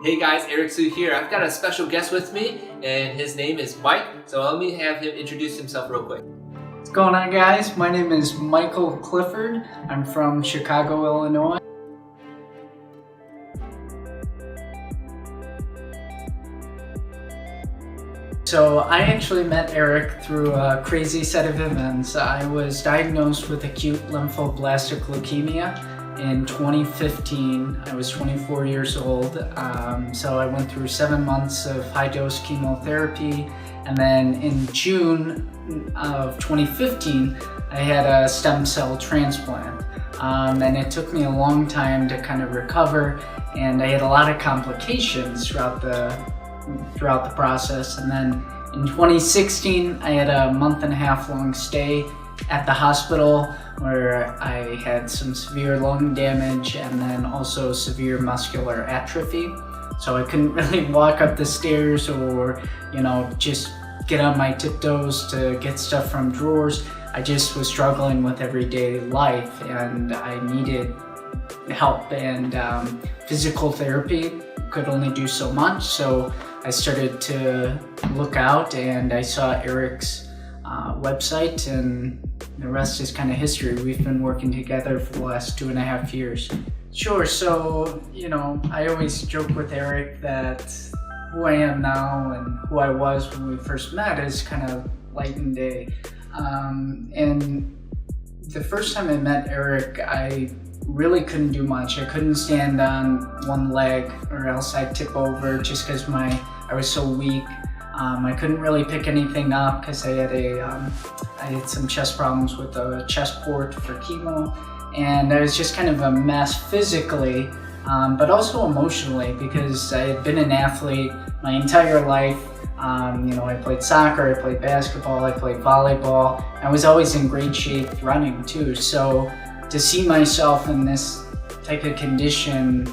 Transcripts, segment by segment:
Hey guys, Eric Sue here. I've got a special guest with me, and his name is Mike. So let me have him introduce himself real quick. What's going on, guys? My name is Michael Clifford. I'm from Chicago, Illinois. So I actually met Eric through a crazy set of events. I was diagnosed with acute lymphoblastic leukemia in 2015. I was 24 years old. So I went through 7 months of high-dose chemotherapy, and then in June of 2015, I had a stem cell transplant. And it took me a long time to kind of recover, and I had a lot of complications throughout the process. And then in 2016, I had a month-and-a-half long stay at the hospital where I had some severe lung damage and then also severe muscular atrophy. So I couldn't really walk up the stairs or, just get on my tiptoes to get stuff from drawers. I just was struggling with everyday life, and I needed help, and physical therapy could only do so much. So I started to look out, and I saw Eric's website, and the rest is kind of history. We've been working together for the last 2.5 years. Sure, so, I always joke with Eric that who I am now and who I was when we first met is kind of light and day. And the first time I met Eric, I really couldn't do much. I couldn't stand on one leg, or else I'd tip over just because I was so weak. I couldn't really pick anything up because I had some chest problems with the chest port for chemo, and I was just kind of a mess physically, but also emotionally, because I had been an athlete my entire life. I played soccer, I played basketball, I played volleyball. I was always in great shape running too. So to see myself in this type of condition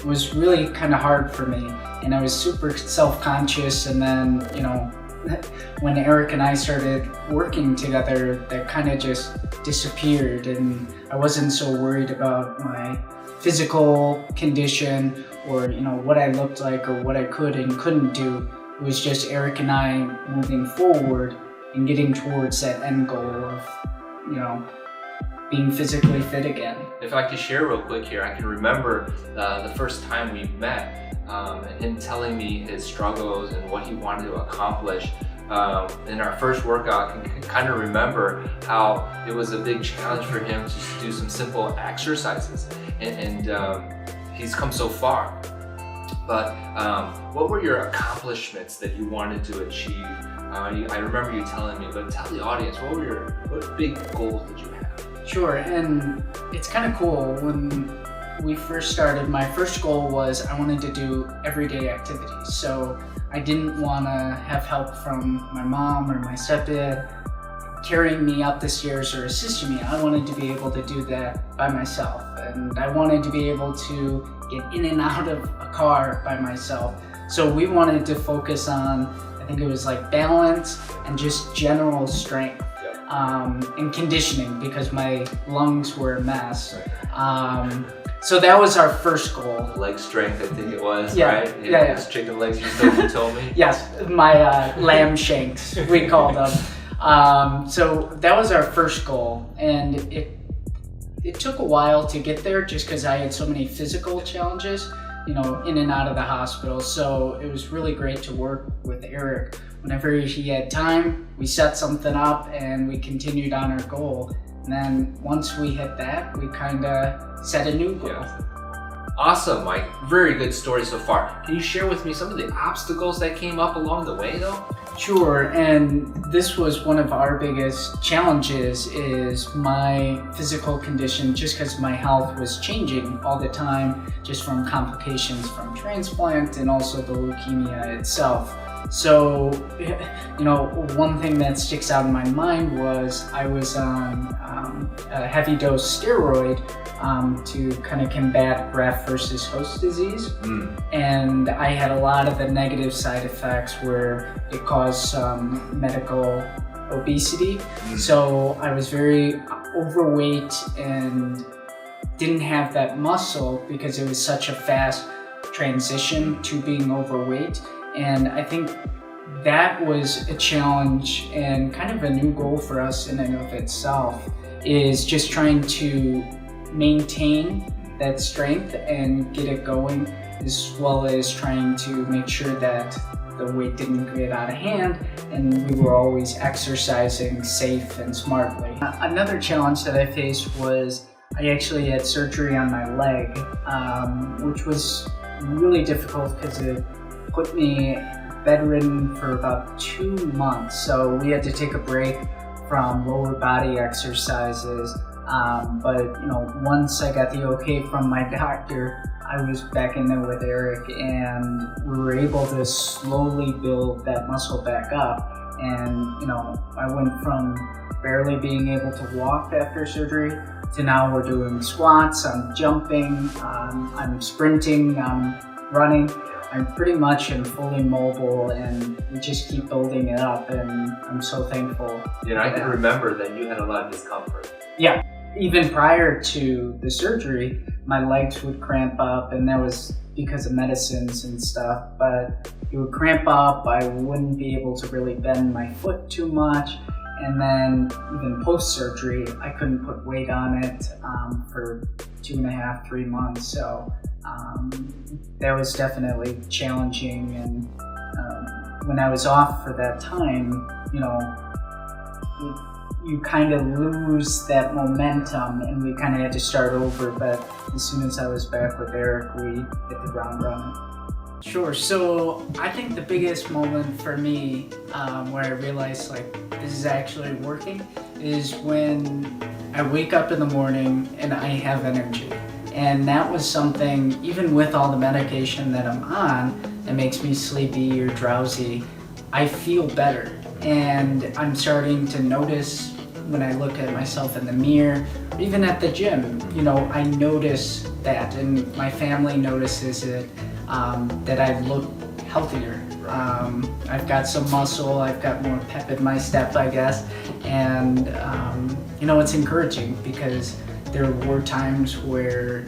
was really kind of hard for me, and I was super self-conscious. And then, when Eric and I started working together, that kind of just disappeared, and I wasn't so worried about my physical condition or what I looked like or what I could and couldn't do. It was just Eric and I moving forward and getting towards that end goal of being physically fit again. If I could share real quick here, I can remember the first time we met, and him telling me his struggles and what he wanted to accomplish. In our first workout, I can kind of remember how it was a big challenge for him to just do some simple exercises, and he's come so far. But what were your accomplishments that you wanted to achieve? I remember you telling me, but tell the audience, what big goals did you have? Sure, and it's kind of cool. When we first started, my first goal was I wanted to do everyday activities. So I didn't want to have help from my mom or my stepdad carrying me up the stairs or assisting me. I wanted to be able to do that by myself, and I wanted to be able to get in and out of a car by myself. So we wanted to focus on, I think it was like balance and just general strength. And conditioning, because my lungs were a mess. So that was our first goal. Leg strength, I think it was, yeah, right? Yeah. Those chicken legs you told me? Yes, my lamb shanks, we called them. So that was our first goal, and it took a while to get there just because I had so many physical challenges, in and out of the hospital. So it was really great to work with Eric. Whenever he had time, we set something up and we continued on our goal. And then once we hit that, we kind of set a new goal. Yeah. Awesome, Mike. Very good story so far. Can you share with me some of the obstacles that came up along the way, though? Sure, and this was one of our biggest challenges, is my physical condition, just because my health was changing all the time, just from complications from transplant and also the leukemia itself. So, one thing that sticks out in my mind was I was on a heavy dose steroid to kind of combat graft versus host disease. And I had a lot of the negative side effects where it caused some medical obesity. So I was very overweight and didn't have that muscle because it was such a fast transition to being overweight. And I think that was a challenge and kind of a new goal for us in and of itself, is just trying to maintain that strength and get it going, as well as trying to make sure that the weight didn't get out of hand and we were always exercising safe and smartly. Another challenge that I faced was I actually had surgery on my leg, which was really difficult because it put me bedridden for about 2 months. So we had to take a break from lower body exercises. But once I got the okay from my doctor, I was back in there with Eric, and we were able to slowly build that muscle back up. And I went from barely being able to walk after surgery to now we're doing squats, I'm jumping, I'm sprinting, I'm running. I'm pretty much fully mobile, and we just keep building it up, and I'm so thankful. I can remember that you had a lot of discomfort. Yeah, even prior to the surgery, my legs would cramp up, and that was because of medicines and stuff, but it would cramp up, I wouldn't be able to really bend my foot too much, and then even post-surgery, I couldn't put weight on it for 2.5, 3 months, so that was definitely challenging. And when I was off for that time, you kind of lose that momentum, and we kind of had to start over. But as soon as I was back with Eric, we hit the ground running. Sure. So I think the biggest moment for me where I realized this is actually working is when I wake up in the morning and I have energy. And that was something, even with all the medication that I'm on, that makes me sleepy or drowsy, I feel better. And I'm starting to notice when I look at myself in the mirror, or even at the gym, I notice that, and my family notices it, that I look healthier. I've got some muscle, I've got more pep in my step, I guess. And, it's encouraging because there were times where,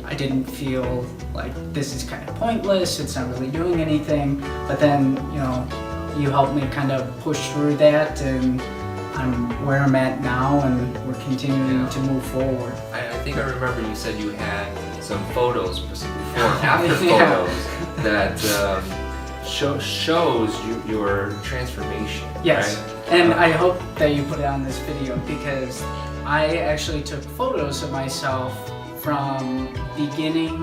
I didn't feel like this is kind of pointless, it's not really doing anything, but then, you helped me kind of push through that, and I'm where I'm at now, and we're continuing to move forward. I think I remember you said you had some photos, before and after photos, that shows your transformation. Yes, right? And I hope that you put it on this video, because I actually took photos of myself from beginning,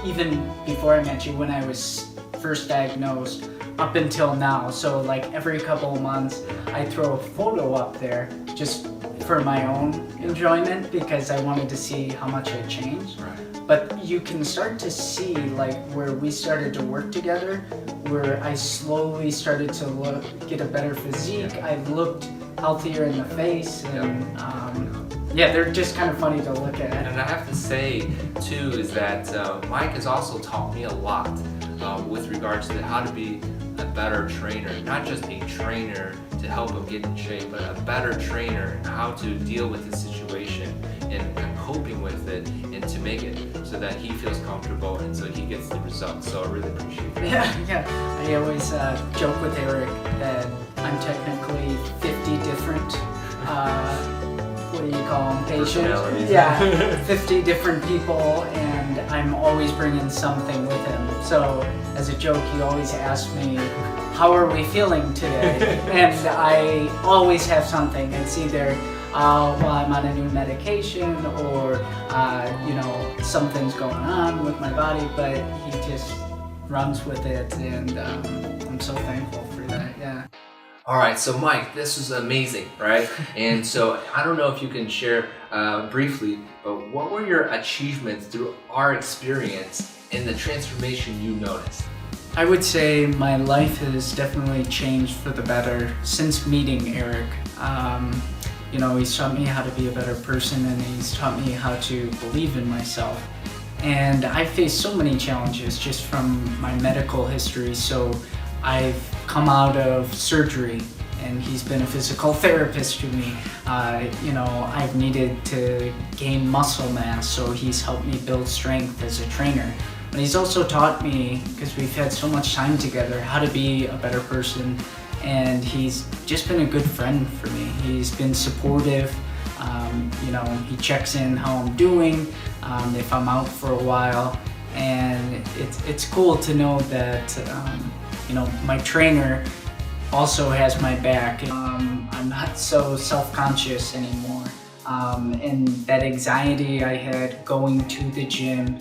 even before I met you, when I was first diagnosed, up until now. So every couple of months, I throw a photo up there just for my own enjoyment, because I wanted to see how much I changed. Right. But you can start to see where we started to work together, where I slowly started to get a better physique. I looked healthier in the face, and they're just kind of funny to look at. And I have to say too is that Mike has also taught me a lot with regards to how to be a better trainer, not just a trainer to help him get in shape, but a better trainer and how to deal with the situation and coping with it, and to make it so that he feels comfortable and so he gets the results. So I really appreciate that. Yeah. I always joke with Eric that I'm technically 50 different, what do you call them, patients? Yeah, 50 different people, and I'm always bringing something with him. So as a joke, he always asks me, how are we feeling today? And I always have something. It's either, I'm on a new medication, or, something's going on with my body, but he just runs with it, and I'm so thankful for that, yeah. All right, so Mike, this was amazing, right? And so I don't know if you can share briefly, but what were your achievements through our experience and the transformation you noticed? I would say my life has definitely changed for the better since meeting Eric. He's taught me how to be a better person, and he's taught me how to believe in myself. And I faced so many challenges just from my medical history. So I've come out of surgery, and he's been a physical therapist to me. I've needed to gain muscle mass, so he's helped me build strength as a trainer. but he's also taught me, because we've had so much time together, how to be a better person. And he's just been a good friend for me. He's been supportive. He checks in how I'm doing, if I'm out for a while. And it's cool to know that, my trainer also has my back. I'm not so self-conscious anymore. And that anxiety I had going to the gym,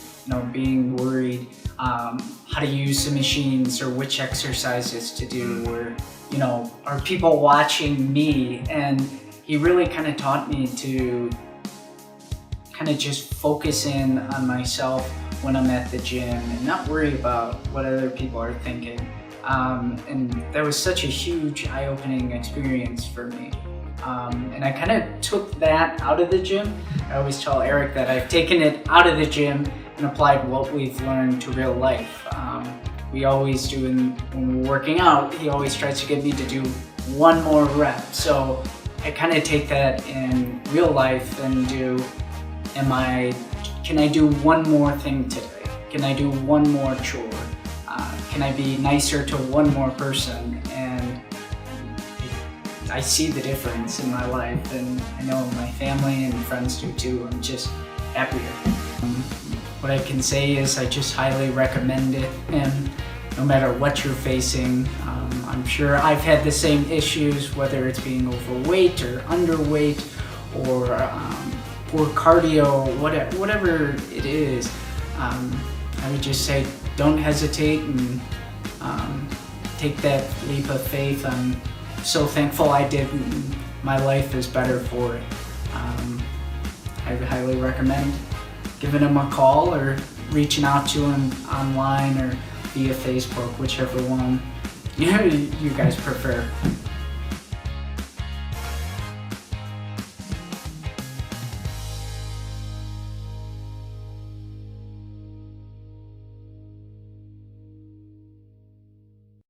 being worried how to use the machines or which exercises to do, or are people watching me? And he really kind of taught me to kind of just focus in on myself when I'm at the gym and not worry about what other people are thinking. And that was such a huge eye-opening experience for me. And I kind of took that out of the gym. I always tell Eric that I've taken it out of the gym and applied what we've learned to real life. We always do, when we're working out, he always tries to get me to do one more rep. So I kind of take that in real life and can I do one more thing today? Can I do one more chore? Can I be nicer to one more person? And I see the difference in my life, and I know my family and friends do too. I'm just happier. What I can say is I just highly recommend it, and no matter what you're facing, I'm sure I've had the same issues, whether it's being overweight or underweight or poor cardio, whatever it is. I would just say don't hesitate and take that leap of faith. I'm so thankful I did, and my life is better for it. I would highly recommend giving him a call or reaching out to him online or via Facebook, whichever one you guys prefer.